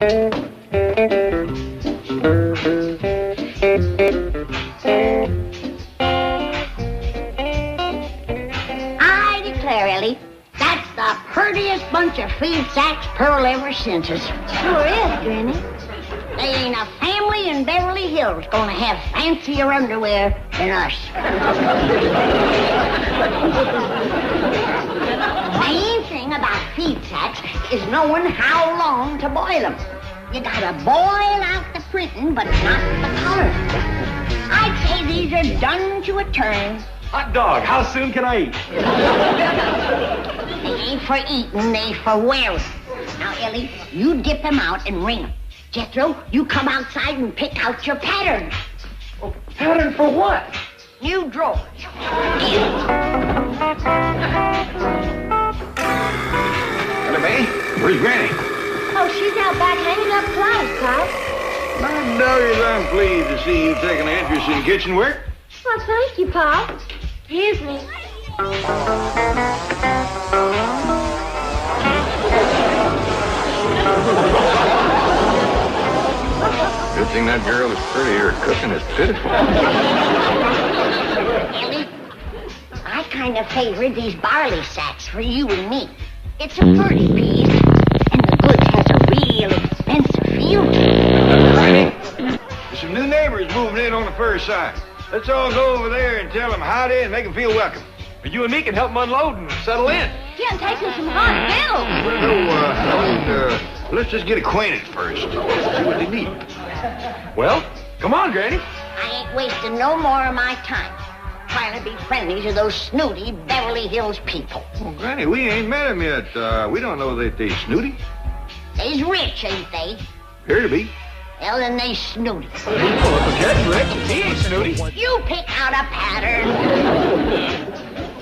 I declare, Ellie, that's the prettiest bunch of feed sacks Pearl ever sent us. Sure is, Granny. There ain't a family in Beverly Hills gonna have fancier underwear than us. The main thing about feed sacks is knowing how long to boil them. You gotta boil out the printing, but not the color. I'd say these are done to a turn. Hot dog, how soon can I eat? They ain't for eating, they for wearing. Now, Ellie, you dip them out and wring them. Jethro, you come outside and pick out your pattern. Oh, pattern for what? New drawers. Hello, May. Where's Granny? Oh, she's out back hanging up clothes, Pop. My doggies, I'm pleased to see you taking an interest in kitchen work. Well, thank you, Pop. Excuse me. Good thing that girl is pretty. Her cooking is pitiful. Ellie, I kind of favor these barley sacks for you and me. It's a pretty piece, and the goods has a real expensive feel to it. Granny, there's some new neighbors moving in on the first side. Let's all go over there and tell them howdy and make them feel welcome. You and me can help them unload and settle in. Yeah, and take them some hot milk. Well, let's just get acquainted first. See what they need. Well, come on, Granny. I ain't wasting no more of my time trying to be friendly to those snooty Beverly Hills people. Well, Granny, we ain't met them yet. We don't know that they snooty. They's rich, ain't they? Here to be. Well, then they snooty. Well, if the cat's rich, he ain't snooty. You pick out a pattern.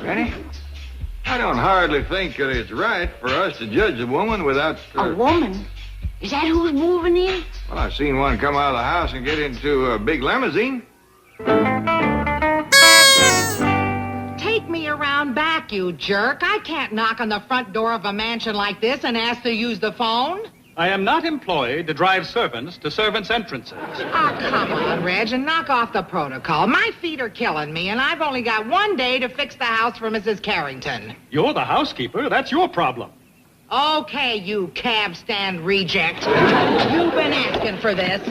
Granny, I don't hardly think that it's right for us to judge a woman without... A woman? Is that who's moving in? Well, I've seen one come out of the house and get into a big limousine. Take me around back, you jerk. I can't knock on the front door of a mansion like this and ask to use the phone. I am not employed to drive servants to servants' entrances. Oh, come on, Reg, and knock off the protocol. My feet are killing me, and I've only got one day to fix the house for Mrs. Carrington. You're the housekeeper. That's your problem. Okay, you cab stand reject. You've been asking for this.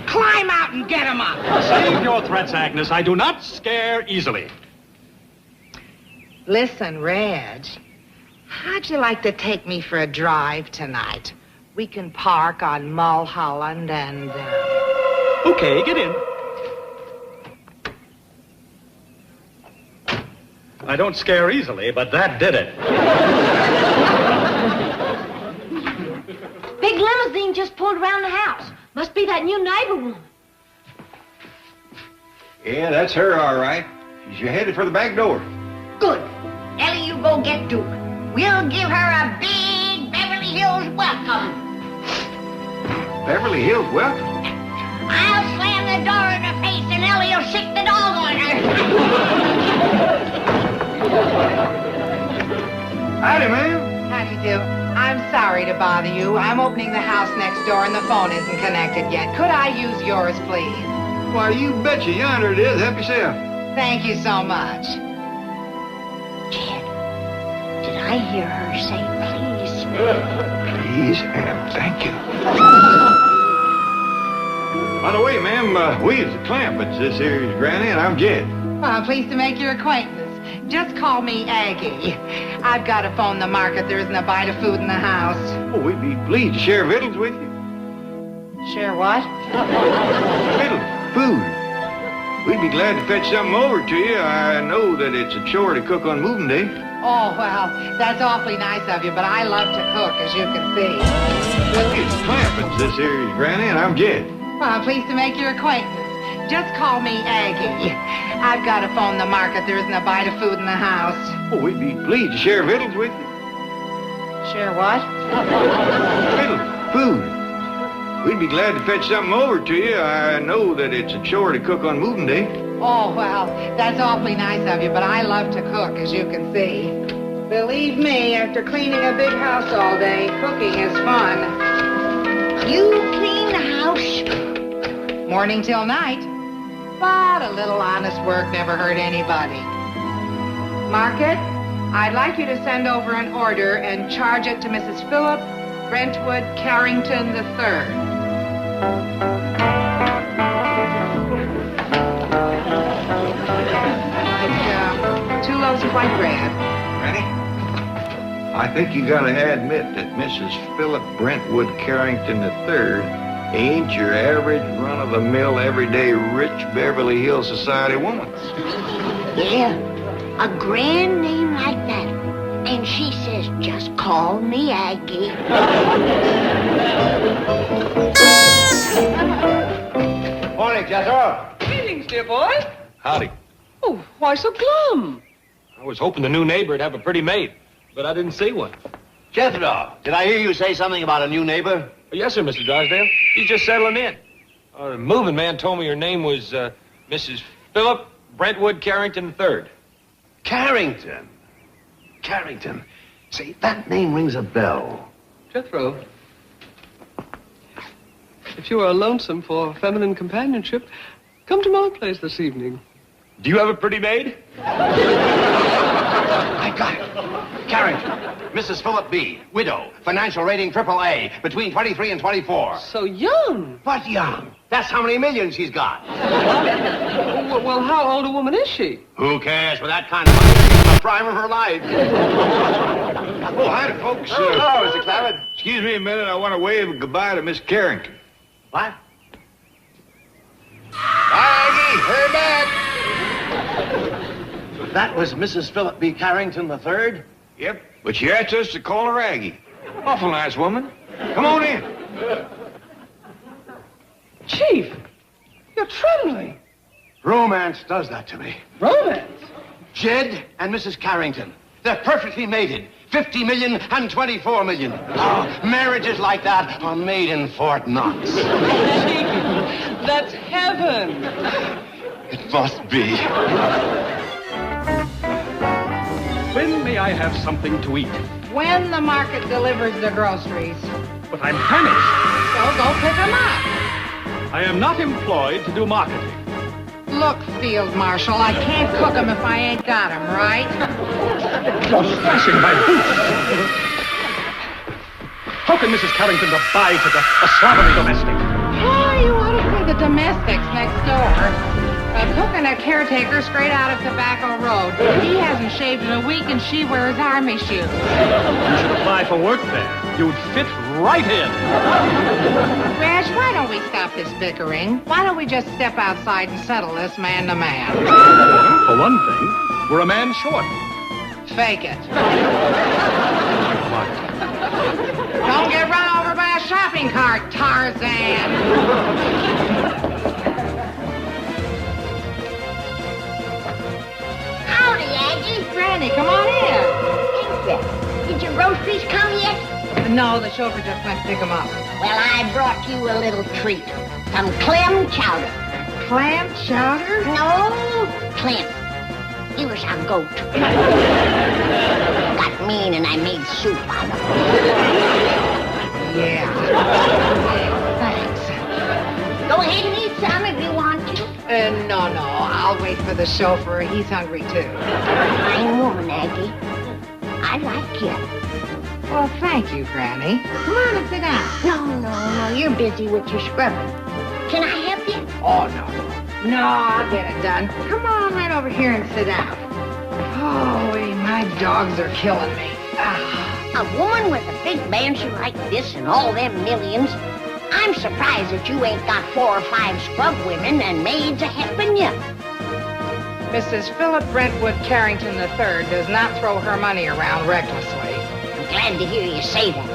Climb out and get him up. Save your threats, Agnes. I do not scare easily. Listen, Reg, how'd you like to take me for a drive tonight? We can park on Mulholland and... Okay, get in. I don't scare easily, but that did it. Big limousine just pulled around the house. Must be that new neighbor woman. Yeah, that's her, all right. She's headed for the back door. Good. Ellie, you go get Duke. We'll give her a big Beverly Hills welcome. Beverly Hills, welcome. I'll slam the door in her face and Ellie'll sick the dog on her. Howdy, ma'am. How do you do? I'm sorry to bother you. I'm opening the house next door and the phone isn't connected yet. Could I use yours, please? Why, you betcha. Yonder it is. Help yourself. Thank you so much. Jed, did I hear her say please? Please and thank you. By the way, ma'am, we is the Clamp, but this here is Granny and I'm Jed. Well, I'm pleased to make your acquaintance. Just call me Aggie. I've got to phone the market. There isn't a bite of food in the house. Oh, we'd be pleased to share victuals with you. Share what? Victuals, food. We'd be glad to fetch something over to you. I know that it's a chore to cook on moving day. Oh, well, that's awfully nice of you, but I love to cook, as you can see. It's Clamp, but this here is Granny and I'm Jed. Well, I'm pleased to make your acquaintance. Just call me Aggie. I've got to phone the market. There isn't a bite of food in the house. Oh, we'd be pleased to share victuals with you. Share what? Victuals, food. We'd be glad to fetch something over to you. I know that it's a chore to cook on moving day. Oh, well, that's awfully nice of you, but I love to cook, as you can see. Believe me, after cleaning a big house all day, cooking is fun. You clean the house? Morning till night. But a little honest work never hurt anybody. Market, I'd like you to send over an order and charge it to Mrs. Philip Brentwood Carrington III. Two loaves of white bread. Ready? I think you gotta admit that Mrs. Philip Brentwood Carrington III ain't your average run-of-the-mill, everyday rich Beverly Hills society woman. Yeah, a grand name like that. And she says, just call me Aggie. Morning, Jethro. Greetings, dear boy. Howdy. Oh, why so glum? I was hoping the new neighbor'd have a pretty maid, but I didn't see one. Jethro, did I hear you say something about a new neighbor? Yes, sir, Mr. Drysdale. He's just settling in. The moving man told me her name was Mrs. Philip Brentwood Carrington III. Carrington. Carrington. See, that name rings a bell. Jethro, if you are lonesome for feminine companionship, come to my place this evening. Do you have a pretty maid? I got it. Carrington. Mrs. Philip B., widow, financial rating AAA, between 23 and 24. So young. What young? That's how many millions she's got. Well, how old a woman is she? Who cares? With that kind of money, she's in the prime of her life. Oh, hi, folks. Hello, Mr. Claret. Excuse me a minute. I want to wave goodbye to Miss Carrington. What? Aggie, hurry back. That was Mrs. Philip B. Carrington III? Yep, but she asked us to call her Aggie. Awful nice woman. Come on in. Chief, you're trembling. Romance does that to me. Romance? Jed and Mrs. Carrington. They're perfectly mated. 50 million and 24 million. Oh, marriages like that are made in Fort Knox. Chief, that's heaven. It must be. When may I have something to eat? When the market delivers the groceries. But I'm famished. So go pick them up. I am not employed to do marketing. Look, Field Marshal, I can't cook them if I ain't got them, right? You're slashing my boots. How can Mrs. Carrington abide such a slovenly domestic? Oh, you ought to see the domestics next door. A cook and a caretaker straight out of Tobacco Road. He hasn't shaved in a week and she wears army shoes. You should apply for work there. You'd fit right in. Rash, why don't we stop this bickering? Why don't we just step outside and settle this man to man? For one thing, we're a man short. Fake it. Don't get run over by a shopping cart, Tarzan. Howdy, Aggie. Granny, come on in. Thank you. Did your groceries come yet? No, the chauffeur just went to pick them up. Well, I brought you a little treat. Some clam chowder. Clam chowder? No, clam. He was our goat. Got mean and I made soup out of him. Yeah. Thanks. Go ahead and eat some if you want to. No. I'll wait for the chauffeur. He's hungry, too. Fine woman, Aggie. I like you. Well, thank you, Granny. Come on and sit down. No. You're busy with your scrubbing. Can I help you? Oh, no. No, I'll get it done. Come on right over here and sit down. Oh, my dogs are killing me. A woman with a big mansion like this and all them millions. I'm surprised that you ain't got 4 or 5 scrub women and maids a-helping you. Mrs. Philip Brentwood Carrington III does not throw her money around recklessly. I'm glad to hear you say that.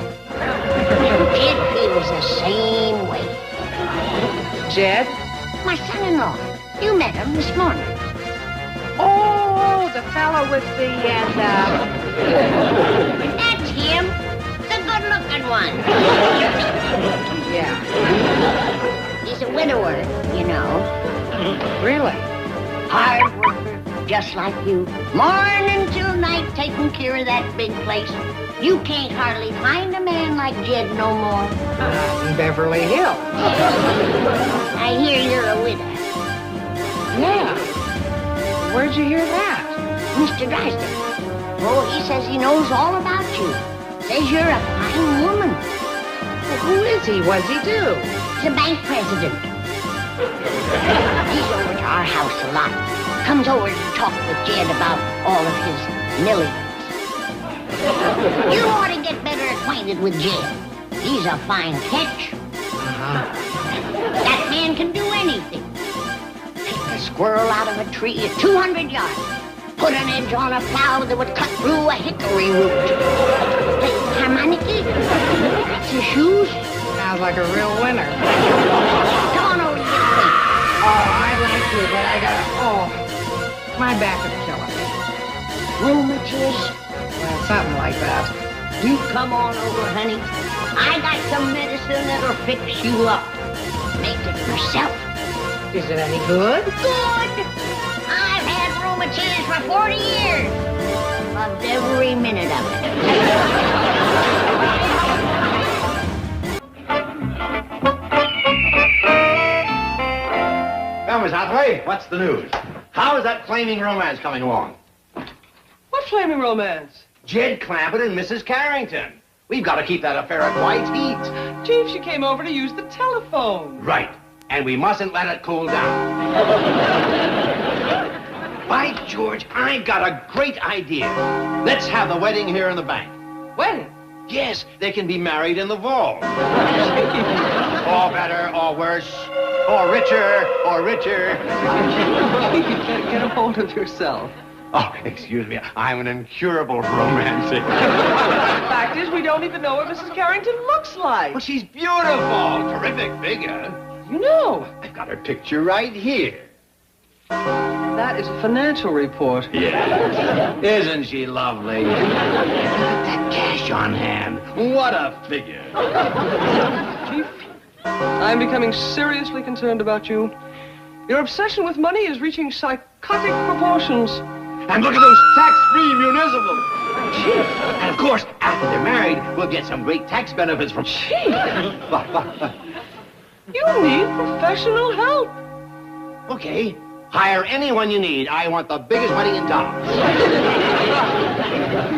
Jed feels the same way. Jed? My son-in-law. You met him this morning. Oh, the fellow with the, That's him. The good-looking one. Yeah. He's a widower, you know. Really? Hard worker, just like you. Morning till night taking care of that big place. You can't hardly find a man like Jed no more. In Beverly Hills. I hear you're a widow. Yeah. Where'd you hear that? Mr. Drysdale. Oh, he says he knows all about you. Says you're a fine woman. Well, who is he? What's he do? He's a bank president. He's over to our house a lot. Comes over to talk with Jed about all of his millions. You ought to get better acquainted with Jed. He's a fine catch. That man can do anything. Pick a squirrel out of a tree at 200 yards. Put an edge on a plow that would cut through a hickory root. Play the harmonica. That's his shoes. Sounds like a real winner. Come on over to get away. Oh, I'd like to, but I gotta... Oh, my back is killing me. Rheumatism. Well, something like that. You come on over, honey. I got some medicine that'll fix you up. Make it yourself. Is it any good? Good! I've had rheumatism for 40 years. Loved every minute of it. Well, Miss Hathaway, what's the news? How is that flaming romance coming along? What flaming romance? Jed Clampett and Mrs. Carrington. We've got to keep that affair at white heat. Chief, she came over to use the telephone. Right. And we mustn't let it cool down. By George, I've got a great idea. Let's have the wedding here in the bank. Wedding? Yes, they can be married in the vault. Or better, or worse, or richer, or richer. Get a hold of yourself. Oh, excuse me, I'm an incurable romantic. The fact is, we don't even know what Mrs. Carrington looks like. Well, she's beautiful, terrific figure. You know, I've got her picture right here. that is a financial report. Yeah. Isn't she lovely? Look at that cash on hand. What a figure. Chief, I'm becoming seriously concerned about you. Your obsession with money is reaching psychotic proportions. And look at those tax-free municipals. Chief. And of course, after they're married, we'll get some great tax benefits from... Chief! You need professional help. Okay. Hire anyone you need. I want the biggest wedding in town.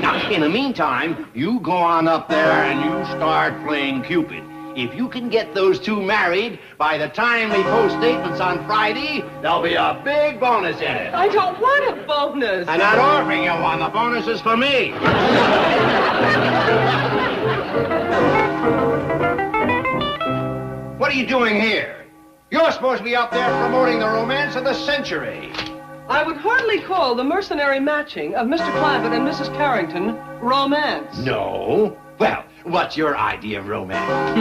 Now, in the meantime, you go on up there and you start playing Cupid. If you can get those two married, by the time we post statements on Friday, there'll be a big bonus in it. I don't want a bonus. I'm not offering you one. The bonus is for me. What are you doing here? You're supposed to be up there promoting the romance of the century. I would hardly call the mercenary matching of Mr. Clampett and Mrs. Carrington romance. No. Well, what's your idea of romance?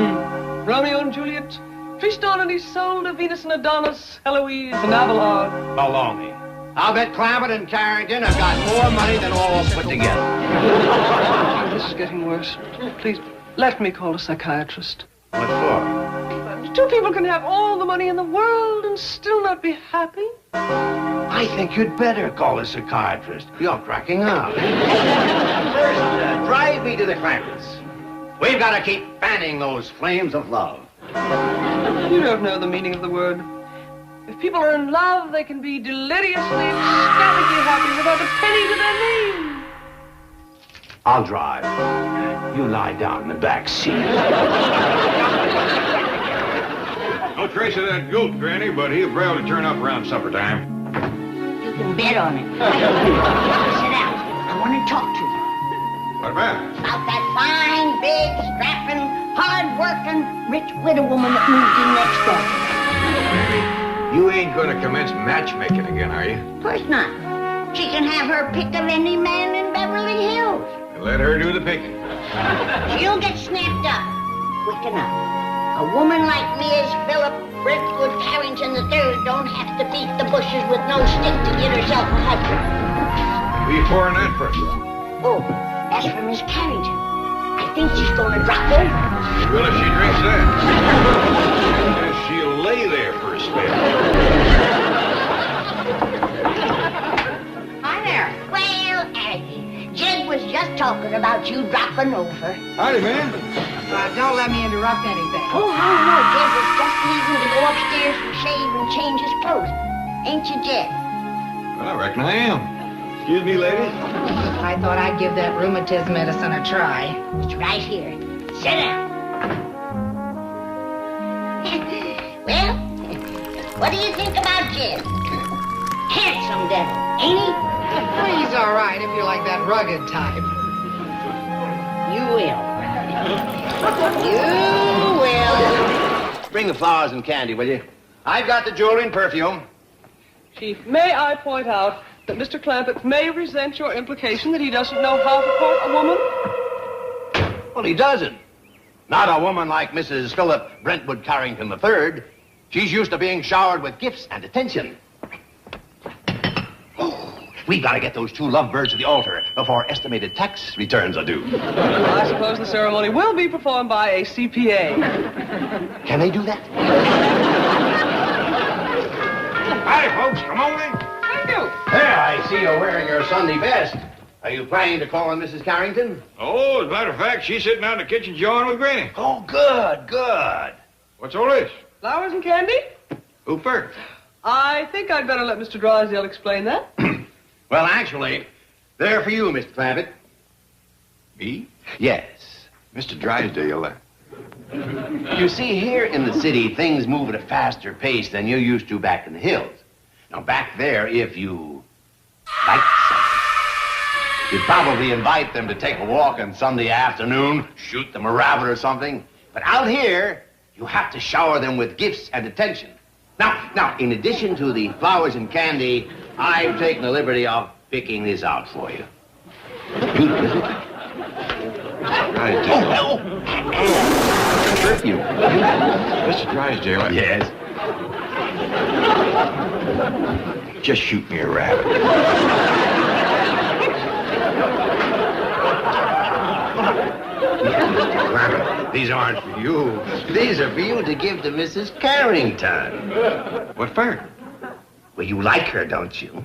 Romeo and Juliet, Tristan and Isolde, Venus and Adonis, Heloise and Abelard. Baloney. I'll bet Clampett and Carrington have got more money than all put together. This is getting worse. Please, let me call a psychiatrist. What for? Two people can have all the money in the world and still not be happy. I think you'd better call a psychiatrist. You're cracking up. First, drive me to the Clampetts. We've got to keep fanning those flames of love. You don't know the meaning of the word. If people are in love, they can be deliriously, ecstatically happy without a penny to their name. I'll drive. You lie down in the back seat. No trace of that goat, Granny, but he'll probably turn up around supper time. You can bet on it. Sit down. I want to talk to you. What about? About that fine, big, strapping, hard-working, rich widow woman that moved in next door. You ain't gonna commence matchmaking again, are you? Of course not. She can have her pick of any man in Beverly Hills. Let her do the picking. She'll get snapped up quick enough. A woman like Ms. Philip Brentwood Carrington III don't have to beat the bushes with no stick to get herself a husband. Who you pouring that for? Oh, that's for Miss Carrington. I think she's going to drop over. Well, if she drinks that, then she'll lay there for a spell. Hi there. Well, about you dropping over. Howdy, man. Don't let me interrupt anything. Oh, no, Jed was just leaving to go upstairs and shave and change his clothes. Ain't you, Jed? Well, I reckon I am. Excuse me, ladies. I thought I'd give that rheumatism medicine a try. It's right here. Sit down. Well, what do you think about Jed? Handsome devil, ain't he? Well, he's all right if you like that rugged type. You will. You will. Bring the flowers and candy, will you? I've got the jewelry and perfume. Chief, may I point out that Mr. Clampett may resent your implication that he doesn't know how to court a woman? Well, he doesn't. Not a woman like Mrs. Philip Brentwood Carrington III. She's used to being showered with gifts and attention. Oh, we've got to get those two lovebirds to the altar before estimated tax returns are due. I suppose the ceremony will be performed by a CPA. Can they do that? Howdy, folks. Come on in. Thank you. There, I see you're wearing your Sunday best. Are you planning to call on Mrs. Carrington? Oh, as a matter of fact, she's sitting out in the kitchen jawing with Granny. Oh, good, good. What's all this? Flowers and candy? Who first? I think I'd better let Mr. Drysdale explain that. Well, actually, they're for you, Mr. Clampett. Me? Yes. Mr. Drysdale. You see, here in the city, things move at a faster pace than you used to back in the hills. Now, back there, if you like something, you'd probably invite them to take a walk on Sunday afternoon, shoot them a rabbit or something. But out here, you have to shower them with gifts and attention. Now, in addition to the flowers and candy, I've taken the liberty of picking this out for you. Beautiful, isn't it? Drysdale. Perfume. Mr. Drysdale. Yes. Just shoot me a rabbit. These aren't for you. These are for you to give to Mrs. Carrington. What for? Well, you like her, don't you?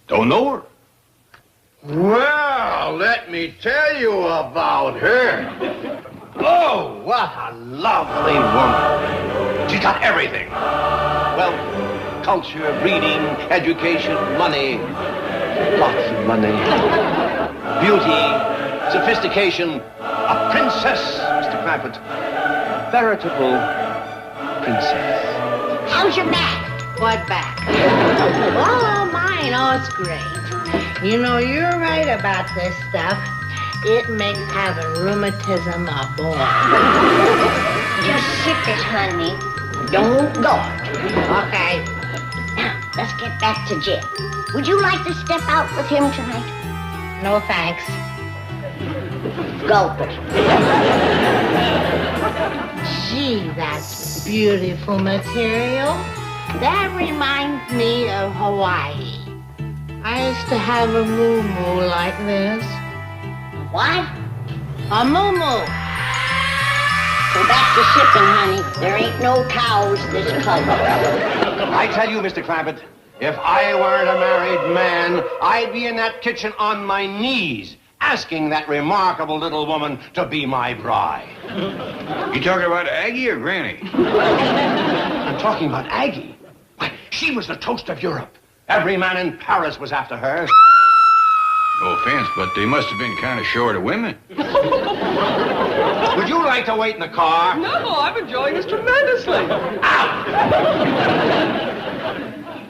Don't know her. Well, let me tell you about her. Oh, what a lovely woman. She's got everything. Well, culture, breeding, education, money. Lots of money. Beauty, sophistication. A princess, Mr. Clampett. Veritable princess. How's your back? What back? Oh, mine. Oh, it's great. You know, you're right about this stuff. It makes having rheumatism a bore. Just sit this, honey. Don't go. Okay. Now, let's get back to Jed. Would you like to step out with him tonight? No thanks. Go. Gee, that's beautiful material. That reminds me of Hawaii. I used to have a moo-moo like this. What? A moo-moo. Go back to sipping, honey. There ain't no cows this color. I tell you, Mr. Clampett, if I weren't a married man, I'd be in that kitchen on my knees, asking that remarkable little woman to be my bride. You talking about Aggie or Granny? I'm talking about Aggie. Why, she was the toast of Europe. Every man in Paris was after her. No offense, but they must have been kind of short of women. Would you like to wait in the car? No, I'm enjoying this tremendously.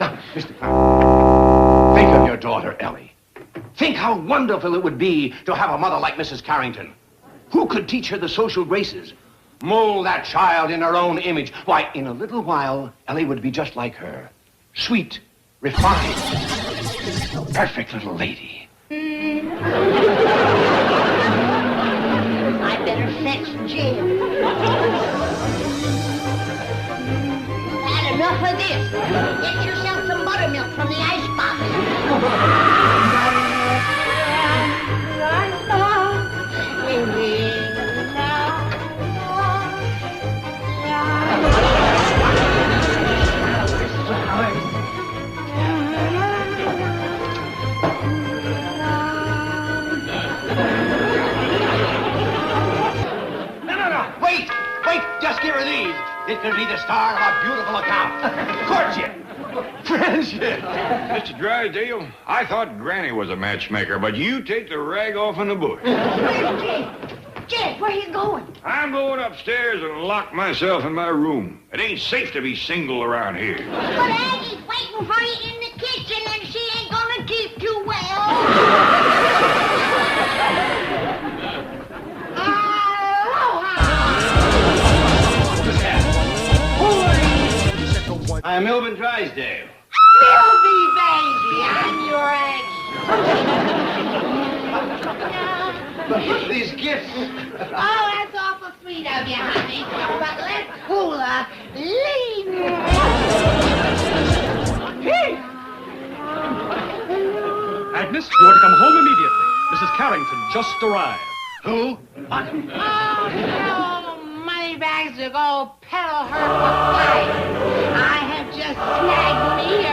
Now, Mr. Clampett, think of your daughter, Ellie. Think how wonderful it would be to have a mother like Mrs. Carrington. Who could teach her the social graces? Mold that child in her own image. Why, in a little while, Ellie would be just like her. Sweet, refined, perfect little lady. I better fetch Jed. Had enough of this. Get yourself some buttermilk from the icebox. Just give her these. It could be the start of a beautiful account. Courtship. Friendship. Mr. Drysdale, I thought Granny was a matchmaker, but you take the rag off in the bush. Where's Jed? Jed, where you going? I'm going upstairs and lock myself in my room. It ain't safe to be single around here. But Aggie's waiting for you in the kitchen, and she ain't gonna keep you well. I'm Melvin Drysdale. Milby, baby, I'm your ex. These gifts. Oh, that's awful sweet of you, honey. But let's hula lean. Agnes, you are to come home immediately. Mrs. Carrington just arrived. Who? Oh, no, moneybags to go peddle her for life. I have just snagged me a